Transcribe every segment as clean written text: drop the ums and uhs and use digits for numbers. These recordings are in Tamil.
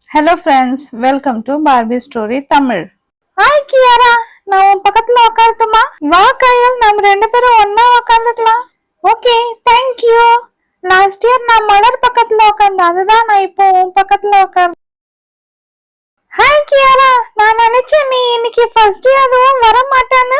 Hello friends, welcome to Barbie Story Tamil. Hi Kiara, நான் உன் பக்கத்துல உட்காரட்டுமா? வா கையல், நம்ம ரெண்டு பேரும் ஒண்ணா உட்காந்துக்கலாம். Okay, thank you. Last year நான் மலர் பக்கத்துல உட்கார்ந்தேன், அதுதான் நான் இப்போ உன் பக்கத்துல உட்கார்ந்தேன். ஹாய் கியாரா, நான் நினைச்சேன் நீ இன்னைக்கு ஃபர்ஸ்ட் டே அதுவும் வர மாட்டேன்னு.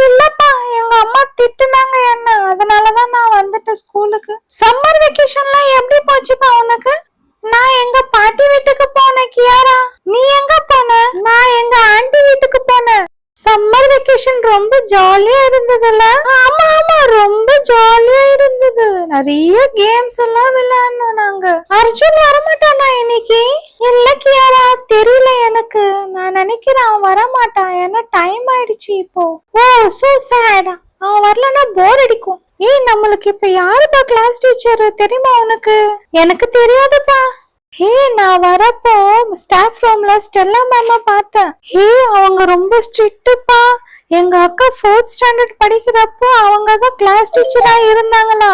இல்லப்பா, எங்க அம்மா திட்டுனாங்க என்ன, அதனாலதான் நான் வந்துட்டேன் ஸ்கூலுக்கு. சம்மர் வெக்கேஷன்லாம் எப்படி போச்சுப்பா உனக்கு? நான் எங்க பாட்டி வீட்டுக்கு போனேன் கியாரா. நீ எங்க போன? நான் எங்க ஆண்டி வீட்டுக்கு போனேன். சம்மர் வெக்கேஷன் ரொம்ப ஜாலியா இருந்ததுல? ஆமா ஆமா, ரொம்ப ஜாலியா இருந்தது. நிறைய கேம்ஸ் எல்லாம் விளையாடணும் நாங்க. அர்ஜுன் வரமாட்டானா இன்னைக்கு? இல்ல கியாரா, தெரியல எனக்கு. நான் நினைக்கிறேன் அவன் வரமாட்டான், ஏன்னா டைம் ஆயிடுச்சு இப்போ. ஓ சோ சேட். அவன் வரலன்னா போர் அடிக்கும். நம்மளுக்கு இப்ப யாருப்பா கிளாஸ் டீச்சர் தெரியுமா உனக்கு? எனக்கு தெரியாதுப்பா. நான் வரப்போ ஸ்டாஃப் ரூம்ல ஸ்டெல்லா மேம பார்த்தேன். அவங்க ரொம்ப ஸ்ட்ரிக்ட்டுப்பா. எங்க அக்கா 4th ஸ்டாண்டர்ட் படிக்கிறப்போ அவங்கதான் கிளாஸ் டீச்சரா இருந்தாங்களா.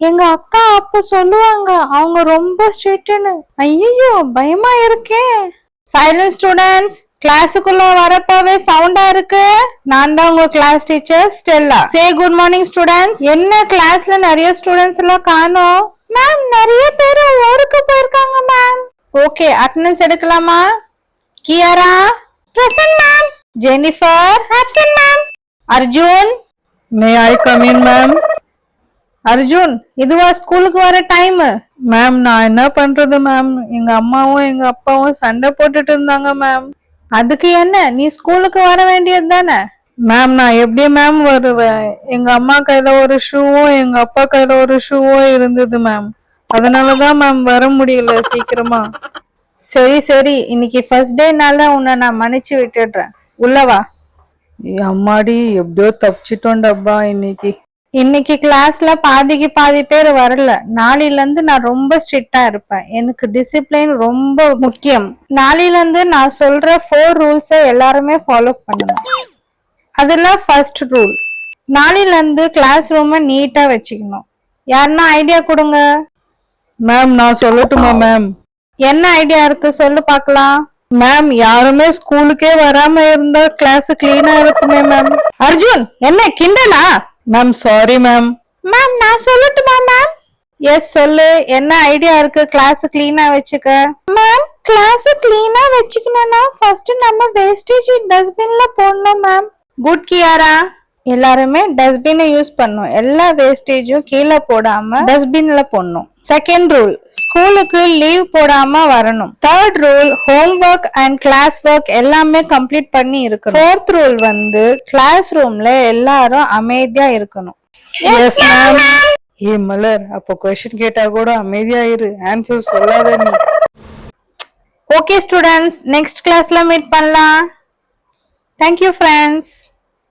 எங்க அக்கா அப்ப சொல்லுவாங்க அவங்க ரொம்ப ஸ்ட்ரிக்ட்னு. ஐயோ பயமா இருக்கே. சைலன்ஸ் ஸ்டூடெண்ட்ஸ், கிளாஸுக்குள்ள வரப்பவே சவுண்டா இருக்கு. நான் தான் உங்க class teacher Stella. Say good morning students. என்ன கிளாஸ்ல நிறைய ஸ்டூடெண்ட்ஸ் எல்லாம் காணோம்? மேம், நிறைய பேர் ஊருக்கு போயிருக்காங்க மேம். ஓகே, அட்டெண்டன்ஸ் எடுக்கலாமா? Kiara present ma'am. Jennifer absent ma'am. Arjun, may I come in ma'am? Arjun, இதுவா ஸ்கூலுக்கு வர டைம்? மேம், நான் என்ன பண்றது மேம், எங்க அம்மாவும் எங்க அப்பாவும் சண்டை போட்டுட்டு இருந்தாங்க மேம். அதுக்கு என்ன, நீ ஸ்கூலுக்கு வர வேண்டியது தானே? மேம், நான் எப்படி மேம் வருவேன்? எங்க அம்மா கையில ஒரு ஷூவும் எங்க அப்பா கையில ஒரு ஷூவும் இருந்தது மேம். அதனாலதான் மேம் வர முடியல சீக்கிரமா. சரி சரி, இன்னைக்கு ஃபர்ஸ்ட் டேனால உன்னை நான் மன்னிச்சு விட்டுடுறேன். உள்ளவா. அம்மாடி, எப்படியோ தப்பிச்சிட்டோண்டப்பா இன்னைக்கு. இன்னைக்கு கிளாஸ்ல பாதிக்கு பாதி பேர் வரல. நாளையில இருந்து நான் ரொம்ப ஸ்ட்ரிக்டா இருப்பேன். எனக்கு டிசிப்ளின் ரொம்ப முக்கியம். நாளையில இருந்து நான் சொல்ற 4 ரூல்ஸ எல்லாருமே ஃபாலோ பண்ணணும். அதுல ஃபர்ஸ்ட் ரூல், நாளையில இருந்து கிளாஸ் ரூம நீட்டா வச்சுக்கணும். யாருன்னா ஐடியா கொடுங்க. மேம், நான் சொல்லட்டுமா மேம்? என்ன ஐடியா இருக்கு சொல்லு பாக்கலாம். மேம், யாருமே ஸ்கூலுக்கே வராம இருந்தா கிளாஸ் கிளீனா இருக்குமே மேம். அர்ஜுன், என்ன கிண்டலா? Ma'am sorry ma'am. மேம், நான் சொல்லட்டுமா மேம்? எஸ் சொல்லு, என்ன ஐடியா இருக்கு கிளாஸ் கிளீனா வச்சுக்க? மேம், கிளாஸ் கிளீனா வச்சுக்கணும்னா ஃபர்ஸ்ட் நம்ம வேஸ்டேஜ் டஸ்ட்பின்ல போடணும் மேம். குட் கியாரா. எல்லாருமே டஸ்ட்பினை யூஸ் பண்ணும். எல்லா வேஸ்டேஜும் கீழே போடாம டஸ்ட்பின்ல போடணும். செகண்ட் ரூல், ஸ்கூலுக்கு லீவ் போடாம வரணும். Third rule, homework and class work எல்லாமே கம்ப்ளீட் பண்ணி இருக்கணும். ஃபோர்த் ரூல் வந்து கிளாஸ் ரூம்ல எல்லாரும் அமைதியா இருக்கணும். Yes ma'am. மலர், அப்போ கொஸ்டின் கேட்டா கூட அமைதியா இரு, ஆன்சர் சொல்லாத நீ. ஓகே ஸ்டூடெண்ட்ஸ், நெக்ஸ்ட் கிளாஸ்ல மீட் பண்ணலாம். Thank you friends.